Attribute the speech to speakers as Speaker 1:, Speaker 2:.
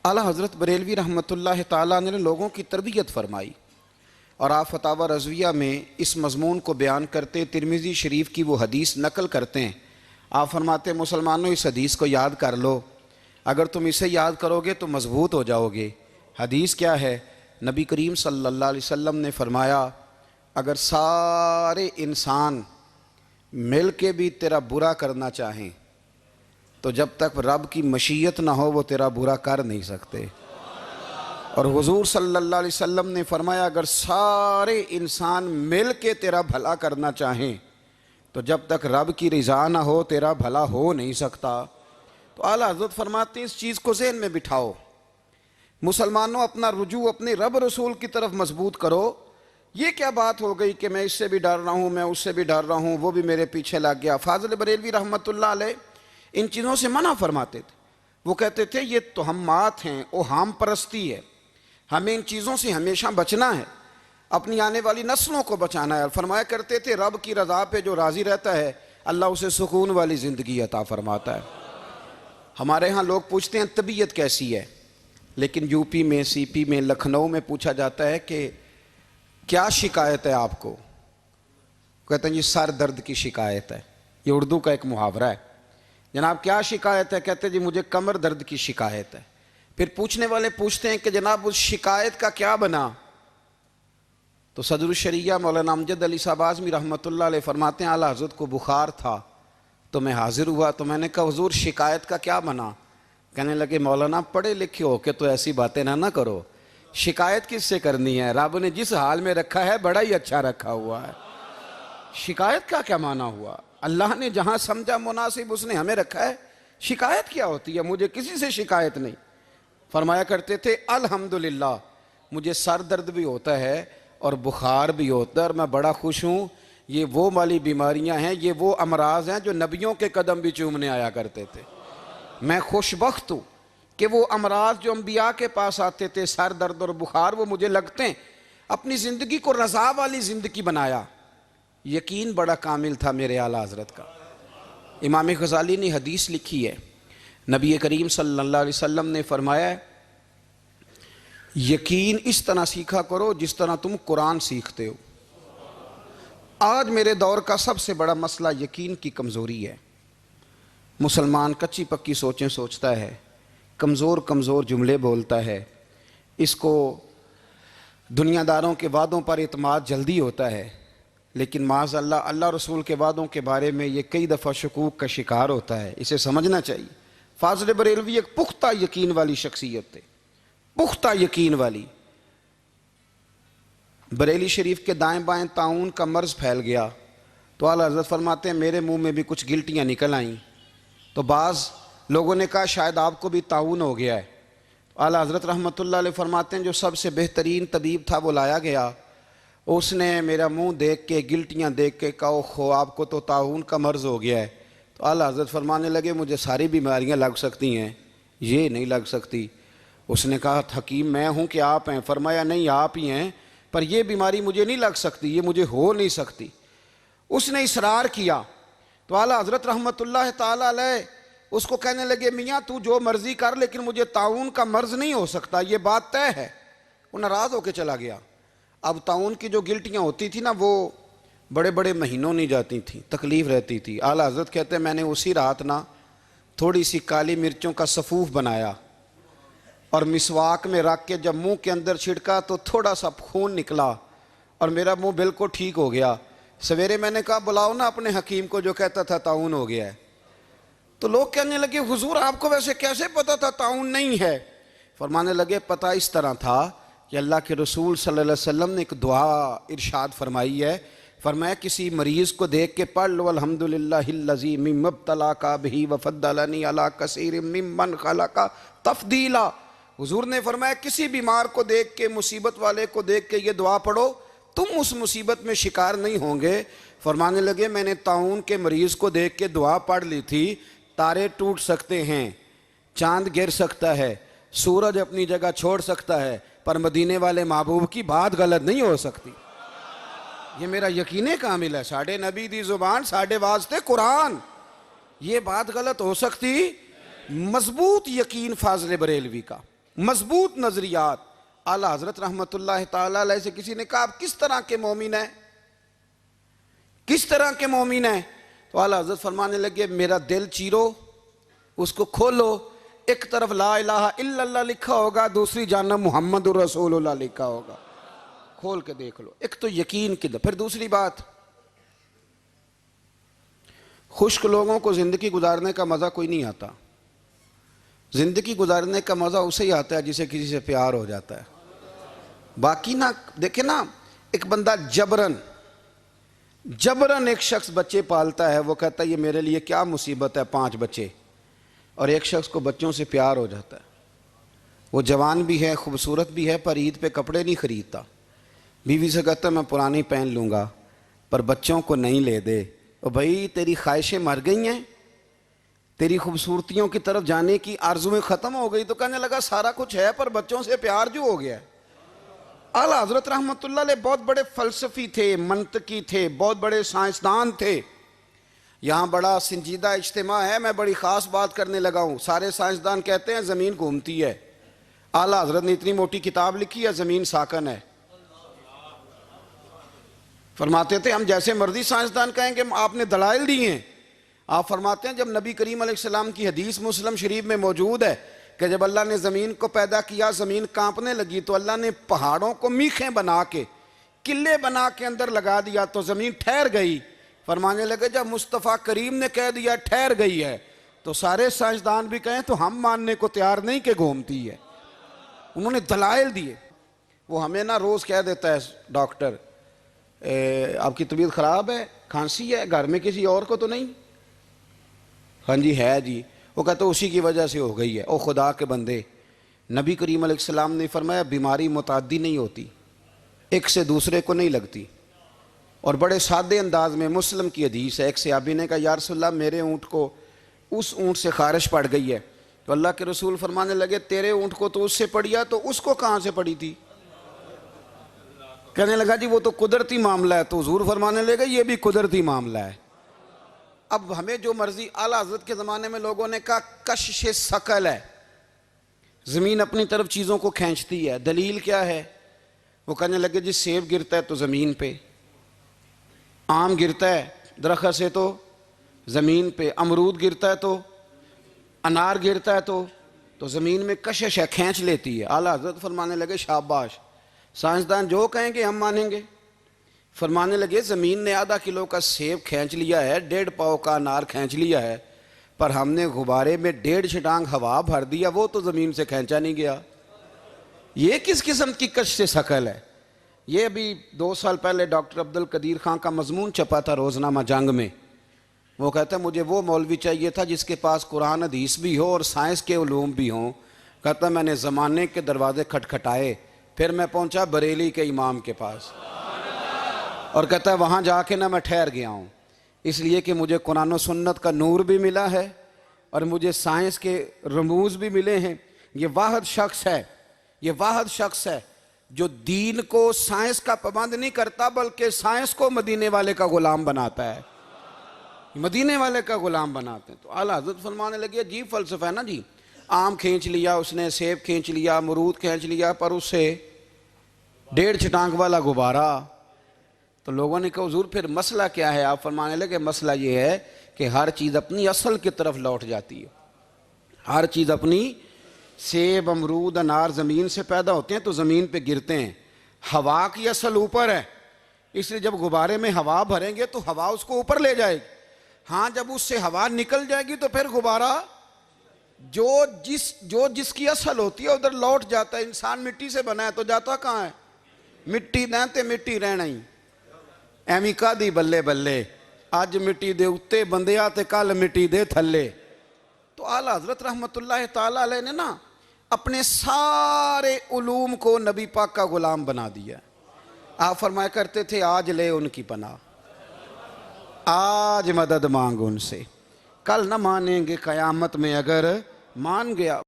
Speaker 1: اعلیٰ حضرت بریلوی رحمۃ اللہ تعالیٰ نے لوگوں کی تربیت فرمائی، اور آپ فتاوی رضویہ میں اس مضمون کو بیان کرتے ترمذی شریف کی وہ حدیث نقل کرتے ہیں۔ آپ فرماتے ہیں مسلمانوں اس حدیث کو یاد کر لو، اگر تم اسے یاد کرو گے تو مضبوط ہو جاؤ گے۔ حدیث کیا ہے؟ نبی کریم صلی اللہ علیہ وسلم نے فرمایا اگر سارے انسان مل کے بھی تیرا برا کرنا چاہیں تو جب تک رب کی مشیت نہ ہو وہ تیرا برا کر نہیں سکتے۔ اور حضور صلی اللہ علیہ وسلم نے فرمایا اگر سارے انسان مل کے تیرا بھلا کرنا چاہیں تو جب تک رب کی رضا نہ ہو تیرا بھلا ہو نہیں سکتا۔ تو اعلیٰ حضرت فرماتے ہیں اس چیز کو ذہن میں بٹھاؤ، مسلمانوں اپنا رجوع اپنے رب رسول کی طرف مضبوط کرو۔ یہ کیا بات ہو گئی کہ میں اس سے بھی ڈر رہا ہوں، میں اس سے بھی ڈر رہا ہوں، وہ بھی میرے پیچھے لگ گیا۔ فاضل بریلوی رحمۃ اللہ علیہ ان چیزوں سے منع فرماتے تھے۔ وہ کہتے تھے یہ توہمات ہیں، اوہام پرستی ہے، ہمیں ان چیزوں سے ہمیشہ بچنا ہے، اپنی آنے والی نسلوں کو بچانا ہے۔ اور فرمایا کرتے تھے رب کی رضا پہ جو راضی رہتا ہے اللہ اسے سکون والی زندگی عطا فرماتا ہے۔ ہمارے ہاں لوگ پوچھتے ہیں طبیعت کیسی ہے، لیکن یو پی میں، سی پی میں، لکھنؤ میں پوچھا جاتا ہے کہ کیا شکایت ہے آپ کو؟ کہتے ہیں یہ سر درد کی شکایت ہے۔ یہ اردو کا ایک محاورہ ہے۔ جناب کیا شکایت ہے؟ کہتے ہیں جی مجھے کمر درد کی شکایت ہے۔ پھر پوچھنے والے پوچھتے ہیں کہ جناب اس شکایت کا کیا بنا؟ تو صدر الشریعہ مولانا امجد علی صاحب اعظمی رحمۃ اللہ علیہ فرماتے ہیں اعلیٰ حضرت کو بخار تھا تو میں حاضر ہوا، تو میں نے کہا حضور شکایت کا کیا بنا؟ کہنے لگے مولانا پڑھے لکھے ہو کے تو ایسی باتیں نہ کرو، شکایت کس سے کرنی ہے؟ رب نے جس حال میں رکھا ہے بڑا ہی اچھا رکھا ہوا ہے۔ شکایت کا کیا معنی ہوا؟ اللہ نے جہاں سمجھا مناسب اس نے ہمیں رکھا ہے، شکایت کیا ہوتی ہے؟ مجھے کسی سے شکایت نہیں۔ فرمایا کرتے تھے الحمدللہ مجھے سر درد بھی ہوتا ہے اور بخار بھی ہوتا ہے اور میں بڑا خوش ہوں، یہ وہ والی بیماریاں ہیں، یہ وہ امراض ہیں جو نبیوں کے قدم بھی چومنے آیا کرتے تھے۔ میں خوش بخت ہوں کہ وہ امراض جو انبیاء کے پاس آتے تھے، سر درد اور بخار، وہ مجھے لگتے ہیں۔ اپنی زندگی کو رضا والی زندگی بنایا۔ یقین بڑا کامل تھا میرے اعلیٰ حضرت کا۔ امام غزالی نے حدیث لکھی ہے، نبی کریم صلی اللہ علیہ وسلم نے فرمایا ہے یقین اس طرح سیکھا کرو جس طرح تم قرآن سیکھتے ہو۔ آج میرے دور کا سب سے بڑا مسئلہ یقین کی کمزوری ہے۔ مسلمان کچی پکی سوچیں سوچتا ہے، کمزور کمزور جملے بولتا ہے، اس کو دنیا داروں کے وعدوں پر اعتماد جلدی ہوتا ہے، لیکن معاذ اللہ اللہ رسول کے وعدوں کے بارے میں یہ کئی دفعہ شکوک کا شکار ہوتا ہے۔ اسے سمجھنا چاہیے۔ فاضل بریلوی ایک پختہ یقین والی شخصیت تھے، پختہ یقین والی۔ بریلی شریف کے دائیں بائیں طاعون کا مرض پھیل گیا تو اعلیٰ حضرت فرماتے ہیں میرے منہ میں بھی کچھ گلٹیاں نکل آئیں، تو بعض لوگوں نے کہا شاید آپ کو بھی طاعون ہو گیا ہے۔ اعلیٰ حضرت رحمۃ اللہ علیہ فرماتے ہیں جو سب سے بہترین طبیب تھا وہ لایا گیا، اس نے میرا منہ دیکھ کے گلٹیاں دیکھ کے کہا خو آپ کو تو طاعون کا مرض ہو گیا ہے۔ تو اعلیٰ حضرت فرمانے لگے مجھے ساری بیماریاں لگ سکتی ہیں، یہ نہیں لگ سکتی۔ اس نے کہا حکیم میں ہوں کہ آپ ہیں؟ فرمایا نہیں آپ ہی ہیں، پر یہ بیماری مجھے نہیں لگ سکتی، یہ مجھے ہو نہیں سکتی۔ اس نے اصرار کیا تو اعلیٰ حضرت رحمۃ اللہ تعالیٰ علیہ اس کو کہنے لگے میاں تو جو مرضی کر لیکن مجھے طاعون کا مرض نہیں ہو سکتا، یہ بات طے ہے۔ وہ ناراض ہو کے چلا گیا۔ اب طاعون کی جو گلٹیاں ہوتی تھی نا وہ بڑے بڑے مہینوں نہیں جاتی تھیں، تکلیف رہتی تھی۔ اعلیٰ حضرت کہتے ہیں میں نے اسی رات نا تھوڑی سی کالی مرچوں کا سفوف بنایا اور مسواک میں رکھ کے جب منہ کے اندر چھڑکا تو تھوڑا سا خون نکلا اور میرا منہ بالکل ٹھیک ہو گیا۔ سویرے میں نے کہا بلاؤ نا اپنے حکیم کو جو کہتا تھا طاعون ہو گیا ہے۔ تو لوگ کہنے لگے حضور آپ کو ویسے کیسے پتا تھا طاعون نہیں ہے؟ فرمانے لگے پتہ اس طرح تھا کہ اللہ کے رسول صلی اللہ علیہ وسلم نے ایک دعا ارشاد فرمائی ہے، فرمایا کسی مریض کو دیکھ کے پڑھ لو الحمدللہ الذی مما ابتلاک بہ وفضلنی علی کثیر ممن خلق تفضیلا۔ حضور نے فرمایا کسی بیمار کو دیکھ کے، مصیبت والے کو دیکھ کے یہ دعا پڑھو، تم اس مصیبت میں شکار نہیں ہوں گے۔ فرمانے لگے میں نے طاعون کے مریض کو دیکھ کے دعا پڑھ لی تھی، تارے ٹوٹ سکتے ہیں، چاند گر سکتا ہے، سورج اپنی جگہ چھوڑ سکتا ہے، پر مدینے والے محبوب کی بات غلط نہیں ہو سکتی۔ یہ میرا یقین کامل ہے، ساڑھے نبی دی زبان ساڑھے واسطے قرآن، یہ بات غلط ہو سکتی؟ مضبوط یقین فاضل بریلوی کا۔ مضبوط نظریات. اعلیٰ حضرت رحمۃ اللہ تعالیٰ علیہ سے کسی نے کہا آپ کس طرح کے مومن ہیں, کس طرح کے مومن ہیں؟ تو اعلیٰ حضرت فرمانے لگے میرا دل چیرو, اس کو کھولو, ایک طرف لا الہ الا اللہ لکھا ہوگا, دوسری جانب محمد الرسول اللہ لکھا ہوگا, کھول کے دیکھ لو. ایک تو یقین کی. پھر دوسری بات, خشک لوگوں کو زندگی گزارنے کا مزہ کوئی نہیں آتا. زندگی گزارنے کا مزہ اسے ہی آتا ہے جسے کسی سے پیار ہو جاتا ہے. باقی نہ دیکھیں نا, ایک بندہ جبرن ایک شخص بچے پالتا ہے, وہ کہتا ہے یہ میرے لیے کیا مصیبت ہے 5 بچے, اور ایک شخص کو بچوں سے پیار ہو جاتا ہے. وہ جوان بھی ہے, خوبصورت بھی ہے, پر عید پہ کپڑے نہیں خریدتا. بیوی سے کہتا ہے میں پرانی پہن لوں گا پر بچوں کو نہیں لے دے. اور بھائی تیری خواہشیں مر گئی ہیں, تیری خوبصورتیوں کی طرف جانے کی آرزویں ختم ہو گئی. تو کہنے لگا سارا کچھ ہے پر بچوں سے پیار جو ہو گیا ہے. اعلیٰ حضرت رحمۃ اللہ علیہ بہت بڑے فلسفی تھے, منطقی تھے, بہت بڑے سائنسدان تھے. یہاں بڑا سنجیدہ اجتماع ہے, میں بڑی خاص بات کرنے لگا ہوں. سارے سائنسدان کہتے ہیں زمین گھومتی ہے. اعلیٰ حضرت نے اتنی موٹی کتاب لکھی ہے زمین ساکن ہے. فرماتے تھے ہم جیسے مرضی سائنسدان کہیں گے آپ نے دلائل دی ہیں. آپ فرماتے ہیں جب نبی کریم علیہ السلام کی حدیث مسلم شریف میں موجود ہے کہ جب اللہ نے زمین کو پیدا کیا زمین کانپنے لگی تو اللہ نے پہاڑوں کو میخیں بنا کے قلعے بنا کے اندر لگا دیا تو زمین ٹھہر گئی. فرمانے لگے جب مصطفیٰ کریم نے کہہ دیا ٹھہر گئی ہے تو سارے سائنسدان بھی کہیں تو ہم ماننے کو تیار نہیں کہ گھومتی ہے. انہوں نے دلائل دیے. وہ ہمیں نہ روز کہہ دیتا ہے ڈاکٹر آپ کی طبیعت خراب ہے, کھانسی ہے, گھر میں کسی اور کو تو نہیں؟ ہاں جی ہے جی. وہ کہتا اسی کی وجہ سے ہو گئی ہے. او خدا کے بندے, نبی کریم علیہ السلام نے فرمایا بیماری متعدی نہیں ہوتی, ایک سے دوسرے کو نہیں لگتی. اور بڑے سادے انداز میں مسلم کی حدیث ہے, ایک صحابی نے کہا یا رسول اللہ میرے اونٹ کو اس اونٹ سے خارش پڑ گئی ہے. تو اللہ کے رسول فرمانے لگے تیرے اونٹ کو تو اس سے پڑی ہے تو اس کو کہاں سے پڑی تھی؟ کہنے لگا جی وہ تو قدرتی معاملہ ہے. تو حضور فرمانے لگے یہ بھی قدرتی معاملہ ہے. اب ہمیں جو مرضی, اعلیٰ حضرت کے زمانے میں لوگوں نے کہا کشش ثقل ہے, زمین اپنی طرف چیزوں کو کھینچتی ہے. دلیل کیا ہے؟ وہ کہنے لگے جی سیب گرتا ہے تو زمین پہ, آم گرتا ہے درخت سے تو زمین پہ, امرود گرتا ہے تو, انار گرتا ہے تو زمین میں کشش ہے, کھینچ لیتی ہے. اعلیٰ حضرت فرمانے لگے شاباش, سائنسدان جو کہیں گے ہم مانیں گے. فرمانے لگے زمین نے آدھا کلو کا سیب کھینچ لیا ہے, 1.5 پاؤ کا انار کھینچ لیا ہے, پر ہم نے غبارے میں 1.5 چھٹانگ ہوا بھر دیا, وہ تو زمین سے کھینچا نہیں گیا. یہ کس قسم کی کش سے ثقل ہے؟ یہ ابھی 2 سال پہلے ڈاکٹر عبدالقدیر خان کا مضمون چھپا تھا روزنامہ جنگ میں. وہ کہتا ہے مجھے وہ مولوی چاہیے تھا جس کے پاس قرآن حدیث بھی ہو اور سائنس کے علوم بھی ہوں. کہتا میں نے زمانے کے دروازے کھٹکھٹائے, پھر میں پہنچا بریلی کے امام کے پاس, اور کہتا ہے وہاں جا کے نہ میں ٹھہر گیا ہوں, اس لیے کہ مجھے قرآن و سنت کا نور بھی ملا ہے اور مجھے سائنس کے رموز بھی ملے ہیں. یہ واحد شخص ہے جو دین کو سائنس کا پابند نہیں کرتا بلکہ سائنس کو مدینے والے کا غلام بناتا ہے, مدینے والے کا غلام بناتے ہیں. تو اعلیٰ حضرت فرمانے لگے عجیب فلسفہ ہے نا جی, آم کھینچ لیا اس نے, سیب کھینچ لیا, امرود کھینچ لیا, پر اس سے 1.5 چھٹانگ والا غبارہ. تو لوگوں نے کہا حضور پھر مسئلہ کیا ہے؟ آپ فرمانے لگے مسئلہ یہ ہے کہ ہر چیز اپنی اصل کی طرف لوٹ جاتی ہے. ہر چیز اپنی, سیب امرود انار زمین سے پیدا ہوتے ہیں تو زمین پہ گرتے ہیں. ہوا کی اصل اوپر ہے, اس لیے جب غبارے میں ہوا بھریں گے تو ہوا اس کو اوپر لے جائے گی. ہاں جب اس سے ہوا نکل جائے گی تو پھر غبارہ جو جس کی اصل ہوتی ہے ادھر لوٹ جاتا ہے. انسان مٹی سے بنا ہے تو جاتا کہاں ہے؟ مٹی دیں مٹی رہنا ہی. ایویں کا دی بلے بلے, اج مٹی دے اتے بندیا تے کل مٹی دے تھلے. تو اعلیٰ حضرت رحمۃ اللہ تعالیٰ علیہ نے نا اپنے سارے علوم کو نبی پاک کا غلام بنا دیا. آپ فرمایا کرتے تھے آج لے ان کی پناہ, آج مدد مانگ ان سے, کل نہ مانیں گے قیامت میں اگر مان گیا.